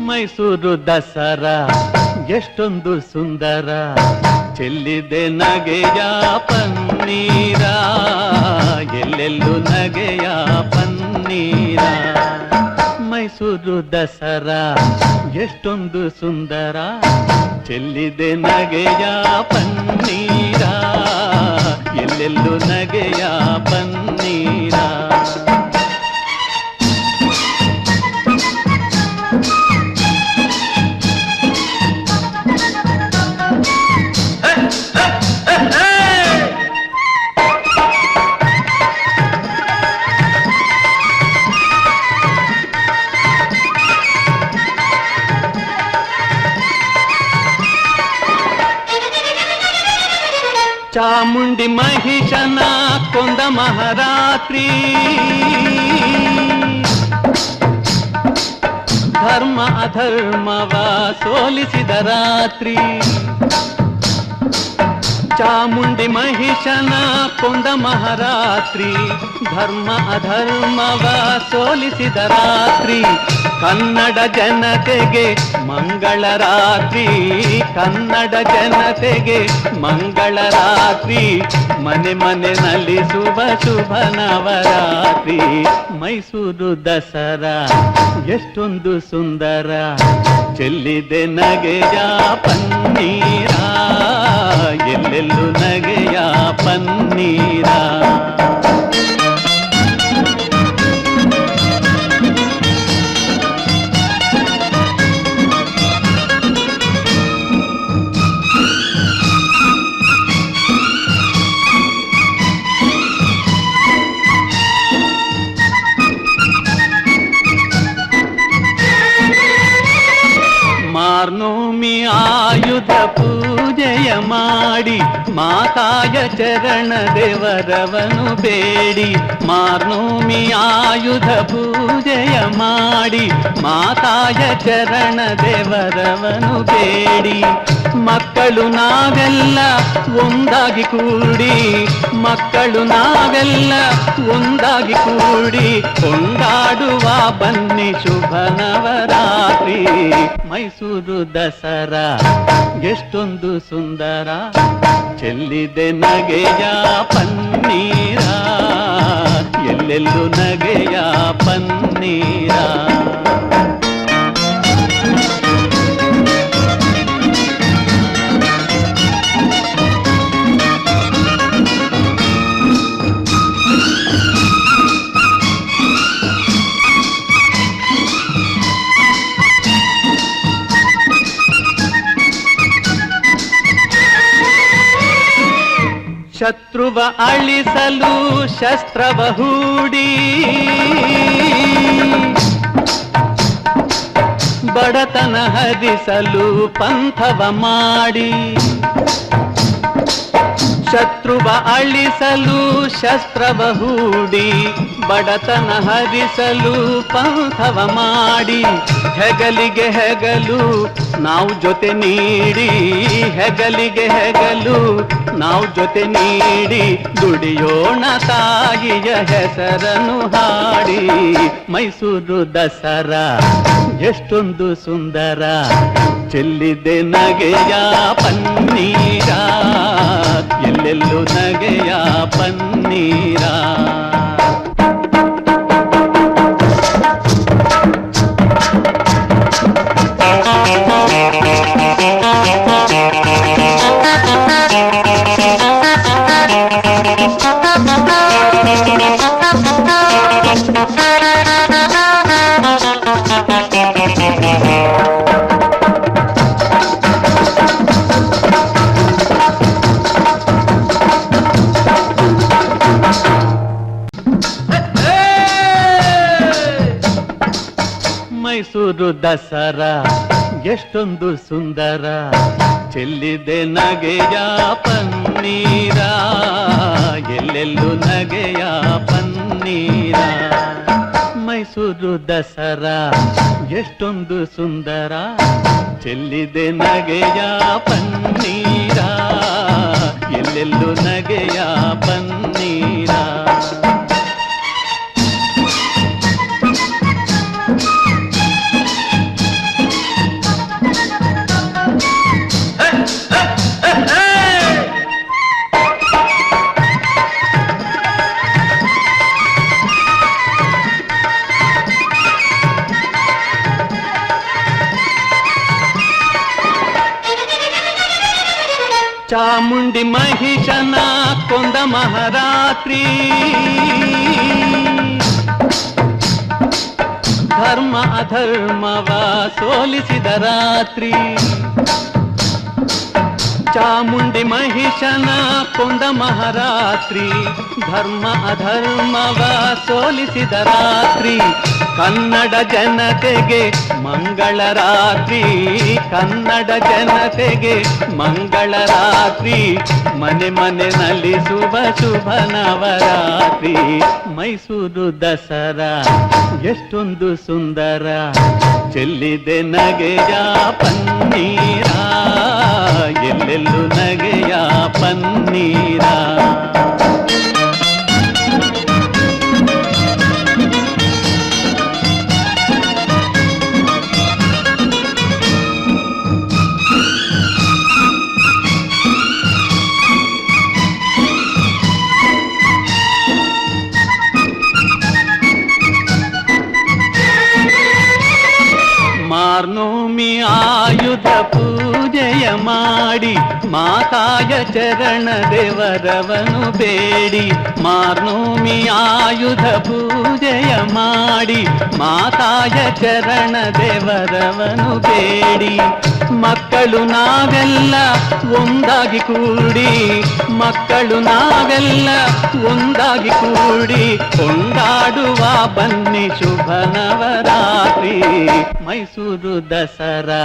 ಮೈಸೂರು ದಸರಾ ಎಷ್ಟೊಂದು ಸುಂದರ, ಚೆಲ್ಲಿದೆ ನಗೆಯ ಪನ್ನೀರ, ಎಲ್ಲೆಲ್ಲೂ ನಗೆಯ ಪನ್ನೀರ. ಮೈಸೂರು ದಸರಾ ಎಷ್ಟೊಂದು ಸುಂದರ, ಚೆಲ್ಲಿದೆ ನಗೆಯ ಪನ್ನೀರ, ಎಲ್ಲೆಲ್ಲೂ ನಗೆಯ ಪನ್ನೀರ. ಚಾಮುಂಡಿ ಮಹಿಷನ ಕೊಂದ ಮಹಾರಾತ್ರಿ, ಧರ್ಮ ಅಧರ್ಮವ ಸೋಲಿಸಿದ ರಾತ್ರಿ. ಚಾಮುಂಡಿ ಮಹಿಷನ ಕೊಂದ ಮಹಾರಾತ್ರಿ, ಧರ್ಮ ಅಧರ್ಮವ ಸೋಲಿಸಿದ ರಾತ್ರಿ. ಕನ್ನಡ ಜನತೆಗೆ ಮಂಗಳ ರಾತ್ರಿ, ಕನ್ನಡ ಜನತೆಗೆ ಮಂಗಳ ರಾತ್ರಿ. ಮನೆ ಮನೆಯಲ್ಲಿ ಶುಭ ಶುಭ ನವರಾತ್ರಿ. ಮೈಸೂರು ದಸರಾ ಎಷ್ಟೊಂದು ಸುಂದರ, ಚೆಲ್ಲಿದೆ ನಗೆಯ ಪನ್ನೀರ, ಎಲ್ಲೆಲ್ಲೂ ನಗೆಯ ಪನ್ನೀರ. ಮಾರ್ನೋಮಿ ಆಯುಧ ಪೂಜೆಯ ಮಾಡಿ, ಮಾತಾಯ ಚರಣ ದೇವರವನು ಬೇಡಿ. ಮಾರ್ನೋಮಿ ಆಯುಧ ಪೂಜೆಯ ಮಾಡಿ, ಮಾತಾಯ ಚರಣ ದೇವರವನು ಬೇಡಿ. ಮಕ್ಕಳು ನಾವೆಲ್ಲ ಒಂದಾಗಿ ಕೂಡಿ, ಮಕ್ಕಳು ನಾವೆಲ್ಲ ಒಂದಾಗಿ ಕೂಡಿ, ಕೊಂಡಾಡುವ ಬನ್ನಿ ಶುಭ ನವರಾತ್ರಿ. ಮೈಸೂರು ದಸರಾ ಎಷ್ಟೊಂದು ಸುಂದರ, ಚೆಲ್ಲಿದೆ ನಗೆಯ ಪನ್ನೀರ, ಎಲ್ಲೆಲ್ಲೂ ನಗೆಯ ಪನ್ನೀರ. ಶತ್ರುವ ಅಳಿಸಲು ಶಸ್ತ್ರವ ಹೂಡಿ, ಬಡತನ ಹರಿಸಲು ಪಂಥವ ಮಾಡಿ. ಶತ್ರುವ ಅಳಿಸಲು ಶಸ್ತ್ರವ ಹೂಡಿ, ಬಡತನ ಹರಿಸಲು ಪಂಥವ ಮಾಡಿ. ಹೆಗಲಿಗೆ ಹೆಗಲು ನಾವು ಜೊತೆ ನೀಡಿ, ಹೆಗಲಿಗೆ ಹೆಗಲು ನಾವು ಜೊತೆ ನೀಡಿ, ದುಡಿಯೋಣ ತಾಯಿಯ ಹೆಸರನ್ನು ಹಾಡಿ. ಮೈಸೂರು ದಸರಾ ಎಷ್ಟೊಂದು ಸುಂದರ, ಚೆಲ್ಲಿದೆ ನಗೆಯ ಪನ್ನೀರ, ಎಲ್ಲೆಲ್ಲೂ ನಗೆಯ ಪನ್ನೀರ. ಮೈಸೂರು ದಸರಾ ಎಷ್ಟೊಂದು ಸುಂದರ, ಚೆಲ್ಲಿದೆ ನಗೆಯ ಪನ್ನೀರ, ಎಲ್ಲೆಲ್ಲೂ ನಗೆಯ ಪನ್ನೀರ. ಮೈಸೂರು ದಸರಾ ಎಷ್ಟೊಂದು ಸುಂದರ, ಚೆಲ್ಲಿದೆ ನಗೆಯ ಪನ್ನೀರ, ಎಲ್ಲೆಲ್ಲೂ ನಗೆಯ ಪನ್ನೀರ. ಚಾಮುಂಡಿ ಮಹಿಷನ ಕೊಂದ ಮಹಾರಾತ್ರಿ, ಧರ್ಮ ಅಧರ್ಮವ ಸೋಲಿಸಿದ ರಾತ್ರಿ. ಚಾಮುಂಡಿ ಮಹಿಷನ ಕೊಂದ ಮಹಾರಾತ್ರಿ, ಧರ್ಮ ಅಧರ್ಮವ ಸೋಲಿಸಿದ ರಾತ್ರಿ. ಕನ್ನಡ ಜನತೆಗೆ ಮಂಗಳ ರಾತ್ರಿ, ಕನ್ನಡ ಜನತೆಗೆ ಮಂಗಳ ರಾತ್ರಿ. ಮನೆ ಮನೆ ನಲಿಸುವ ಶುಭ ನವರಾತ್ರಿ. ಮೈಸೂರು ದಸರಾ ಎಷ್ಟೊಂದು ಸುಂದರ, ಚೆಲ್ಲಿದೆ ನಗೆಯ ಪನ್ನೀರ, ಎಲ್ಲೆಲ್ಲೂ ನಗೆಯ ಪನ್ನೀರ. ಮಾರ್ನೋಮಿ ಆಯುಧ ಪೂಜೆಯ ಮಾಡಿ, ಮಾತಾಯ ಚರಣ ದೇವರವನು ಬೇಡಿ. ಮಾರ್ನೋಮಿ ಆಯುಧ ಪೂಜೆಯ ಮಾಡಿ, ಮಾತಾಯ ಚರಣ ದೇವರವನು ಬೇಡಿ. ಮಕ್ಕಳು ನಾವೆಲ್ಲ ಒಂದಾಗಿ ಕೂಡಿ, ಮಕ್ಕಳು ನಾವೆಲ್ಲ ಒಂದಾಗಿ ಕೂಡಿ, ಕೊಂಡಾಡುವ ಬನ್ನಿ ಶುಭ ನವರಾತ್ರಿ. ಮೈಸೂರು ದಸರಾ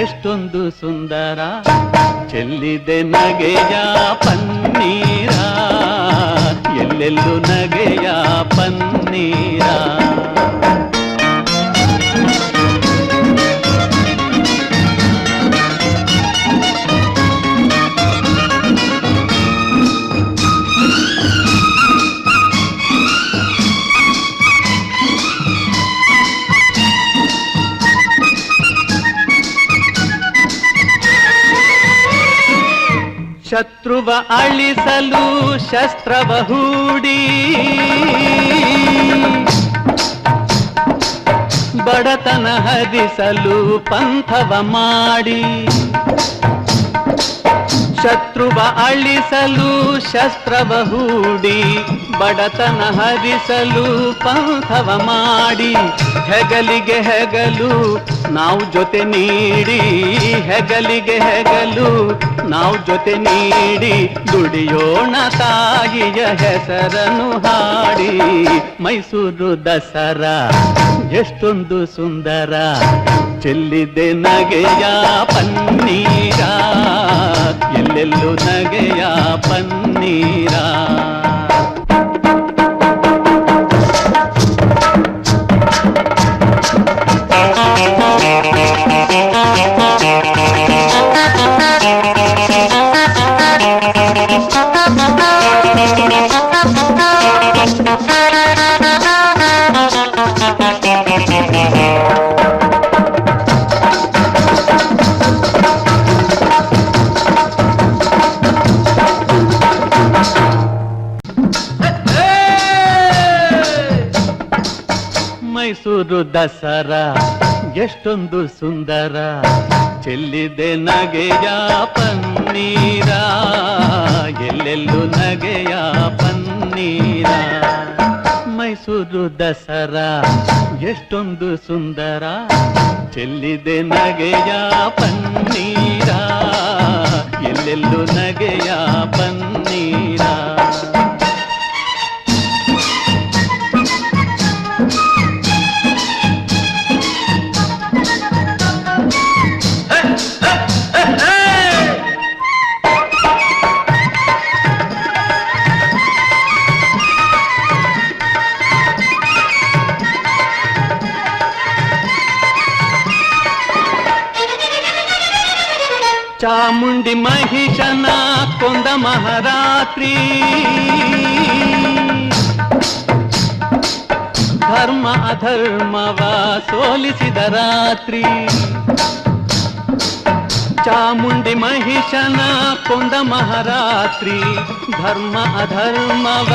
ಎಷ್ಟೊಂದು ಸುಂದರ, ಚೆಲ್ಲಿದೆ ನಗೆಯ ಪನ್ನೀರ, ಎಲ್ಲೆಲ್ಲೂ ನಗೆಯ ಪನ್ನೀರ. ಶತ್ರುವ ಅಳಿಸಲು ಶಸ್ತ್ರವ ಹೂಡಿ, ಬಡತನ ಹರಿಸಲು ಪಂಥವ ಮಾಡಿ. ಶತ್ರುವ ಅಳಿಸಲು ಶಸ್ತ್ರವ ಹೂಡಿ, ಬಡತನ ಹರಿಸಲು ಪಂಥವ ಮಾಡಿ. ಹೆಗಲಿಗೆ ಹೆಗಲು ನಾವು ಜೊತೆ ನೀಡಿ, ಹೆಗಲಿಗೆ ಹೆಗಲು ನಾವು ಜೊತೆ ನೀಡಿ, ದುಡಿಯೋಣ ತಾಯಿಯ ಹೆಸರನ್ನು ಹಾಡಿ. ಮೈಸೂರು ದಸರಾ ಎಷ್ಟೊಂದು ಸುಂದರ, ಚೆಲ್ಲಿದೆ ನಗೆಯ ಪನ್ನೀರ, ಎಲ್ಲೆಲ್ಲೂ ನಗೆಯ ಪನ್ನೀರ. ಮೈಸೂರು ದಸರಾ ಎಷ್ಟೊಂದು ಸುಂದರ, ಚೆಲ್ಲಿದೆ ನಗೆಯ ಪನ್ನೀರ, ಎಲ್ಲೆಲ್ಲೂ ನಗೆಯ ಪನ್ನೀರ. ಮೈಸೂರು ದಸರಾ ಎಷ್ಟೊಂದು ಸುಂದರ, ಚೆಲ್ಲಿದೆ ನಗೆಯ ಪನ್ನೀರ, ಎಲ್ಲೆಲ್ಲೂ ನಗೆಯ ಪನ್ನೀರ. ಚಾಮುಂಡಿ ಮಹಿಷನ ಕೊಂದ ಮಹಾರಾತ್ರಿ, ಧರ್ಮ ಅಧರ್ಮವ ಸೋಲಿಸಿದ ರಾತ್ರಿ. ಚಾಮುಂಡಿ ಮಹಿಷನ ಕೊಂದ ಮಹಾರಾತ್ರಿ, ಧರ್ಮ ಅಧರ್ಮವ